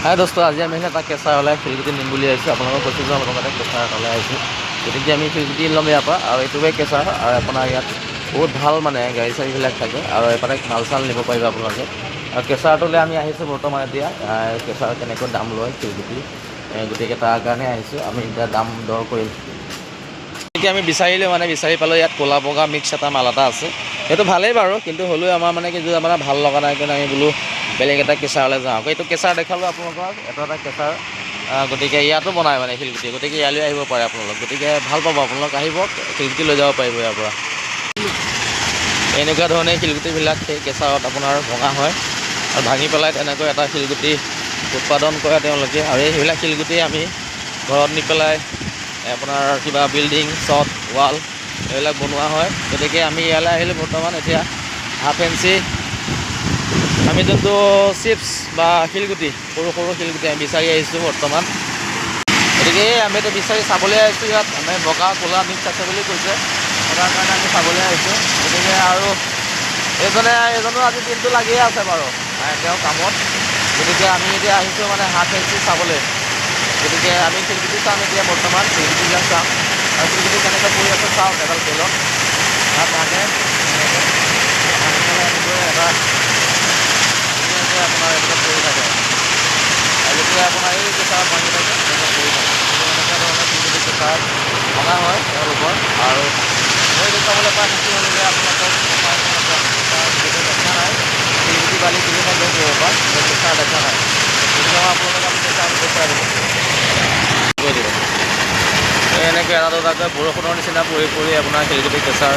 হাই দোস্ত, আজি আমি এটা কেঁচা ওলাই শিলগুটি নিম বুলি আহিছোঁ। আপোনালোকক কৈছোঁ যে অলপ আগতে কেঁচা ওলাই আহিছোঁ। গতিকে আমি শিলগুটি ল'ম ইয়াৰ পৰা, আৰু এইটোৱে কেঁচা। আৰু আপোনাৰ ইয়াত বহুত ভাল মানে গাড়ী চাড়ীবিলাক থাকে, আৰু এফালে মাল চাল নিব পাৰিব আপোনালোকে। আৰু কেঁচাটোলৈ আমি আহিছোঁ বৰ্তমান এতিয়া। কেঁচাৰ কেনেকৈ দাম লয় শিলগুটি, গতিকে তাৰ কাৰণে আহিছোঁ। আমি এতিয়া দাম দৰ কৰিম। গতিকে আমি বিচাৰি পালোঁ ইয়াত ক'লা বগা মিক্স এটা মাল এটা আছে। সেইটো ভালেই বাৰু, কিন্তু হ'লেও আমাৰ মানে কি আমাৰ ভাল লগা নাই কাৰণে আমি বোলো বেলেগ এটা কেঁচালৈ যাওঁ। আকৌ এইটো কেঁচাৰ দেখালোঁ আপোনালোকক, এটা কেঁচাৰ। গতিকে ইয়াতো বনায় মানে শিলগুটি, গতিকে ইয়ালৈ আহিব পাৰে আপোনালোক। গতিকে ভাল পাব, আপোনালোক আহিব, শিলগুটি লৈ যাব পাৰিব ইয়াৰ পৰা। এনেকুৱা ধৰণে শিলগুটিবিলাক সেই কেঁচাত আপোনাৰ ভঙা হয়, আৰু ভাঙি পেলাই তেনেকৈ এটা শিলগুটি উৎপাদন কৰে তেওঁলোকে। আৰু সেইবিলাক শিলগুটি আমি ঘৰত নি পেলাই আপোনাৰ কিবা বিল্ডিং, চট, ৱাল এইবিলাক বনোৱা হয়। গতিকে আমি ইয়ালৈ আহিলোঁ বৰ্তমান। এতিয়া হাফ ফেঞ্চি আমি যোনটো চিপছ বা শিলগুটি, সৰু সৰু শিলগুটি আমি বিচাৰি আহিছোঁ বৰ্তমান। গতিকে আমিতো বিচাৰি চাবলৈ আহিছোঁ। ইয়াত মানে বগা ক'লা মিক্স আছে বুলি কৈছে, তাৰ কাৰণে আমি চাবলৈ আহিছোঁ। গতিকে আৰু এজনো আজি দিনটো লাগিয়ে আছে বাৰু তেওঁ কামত। গতিকে আমি এতিয়া আহিছোঁ মানে হাফ ফেঞ্চি চাবলৈ। গতিকে আমি শিলগুটি চাম এতিয়া বৰ্তমান, শিলগুটিবিলাক চাম। আৰু শিলগুটি কেনেকৈ পৰি আছে চাওক এডাল তেলত। তাত ভাঙে এটা আপোনাৰ এইবিলাক পৰি থাকে, আৰু যেতিয়া আপোনাৰ এই কেঁচাত ভাঙি থাকে এনেকৈ পৰি থাকে। এনেকুৱা ধৰণৰ শিলগুটি কেঁচাত ভঙা হয় তেওঁলোকৰ। আৰু মই দেখুৱাবলৈ পাই সুখী হ'লোঁ যে আপোনালোকক দেখা নাই শিলগুটি বালি কিনি থাকে ক'ৰবাৰ পৰা, কেঁচা দেখা নাই। গতিকে আপোনালোকক আমি কেঁচা দেখুৱাই দিলোঁ কৈ দিব। এনেকৈ এটা দুটাকৈ বৰষুণৰ নিচিনা পৰি আপোনাৰ শিলগুটি কেঁচাৰ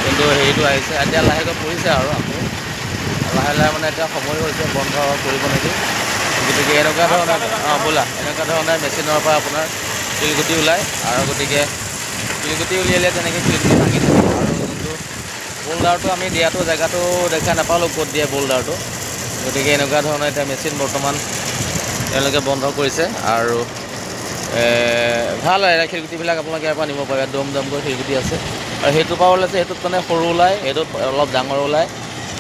কিন্তু হেৰিটো আহিছে। এতিয়া লাহেকৈ পৰিছে আৰু আকৌ লাহে লাহে মানে এতিয়া সময় হৈছে বন্ধ কৰিব নেকি। গতিকে এনেকুৱা ধৰণৰ ব'লা, এনেকুৱা ধৰণে মেচিনৰ পৰা আপোনাৰ শিলগুটি ওলায়। আৰু গতিকে শিলগুটি উলিয়ালে তেনেকৈ শিলগুটি ভাঙি থাকে। আৰু যোনটো বোল্ডাৰটো আমি দিয়াটো জেগাটো দেখা নাপালোঁ ক'ত দিয়ে বোল্ডাৰটো। গতিকে এনেকুৱা ধৰণৰ এতিয়া মেচিন বৰ্তমান তেওঁলোকে বন্ধ কৰিছে। আৰু ভাল হয় শিলগুটিবিলাক আপোনালোকে ইয়াৰ পৰা নিব পাৰে। দমকৈ শিলগুটি আছে, আৰু সেইটোৰ পৰা ওলাইছে। সেইটোত মানে সৰু ওলায়, সেইটোত অলপ ডাঙৰ ওলায়,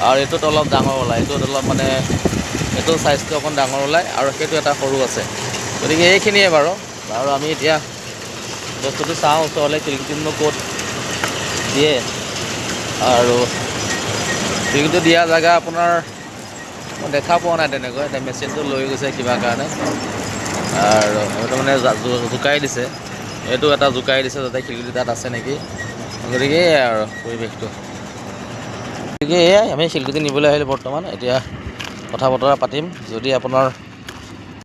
আৰু এইটোত অলপ ডাঙৰ ওলায়। এইটোত অলপ মানে এইটো চাইজটো অকণ ডাঙৰ ওলায়, আৰু সেইটো এটা সৰু আছে। গতিকে এইখিনিয়ে বাৰু। আৰু আমি এতিয়া বস্তুটো চাওঁ ওচৰলৈ, শিলগুটিনো ক'ত দিয়ে। আৰু শিলগুটি দিয়া জেগা আপোনাৰ মই দেখা পোৱা নাই তেনেকৈ। এতিয়া মেচিনটো লৈ গৈছে কিবা কাৰণে, আৰু সেইটো মানে জোকাৰি দিছে। এইটো এটা জোকাৰি দিছে যাতে শিলগুটি তাত আছে নেকি। গতিকে এয়াই আৰু পৰিৱেশটো। গতিকে এয়াই আমি শিলগুটি নিবলৈ আহিলোঁ বৰ্তমান। এতিয়া কথা বতৰা পাতিম। যদি আপোনাৰ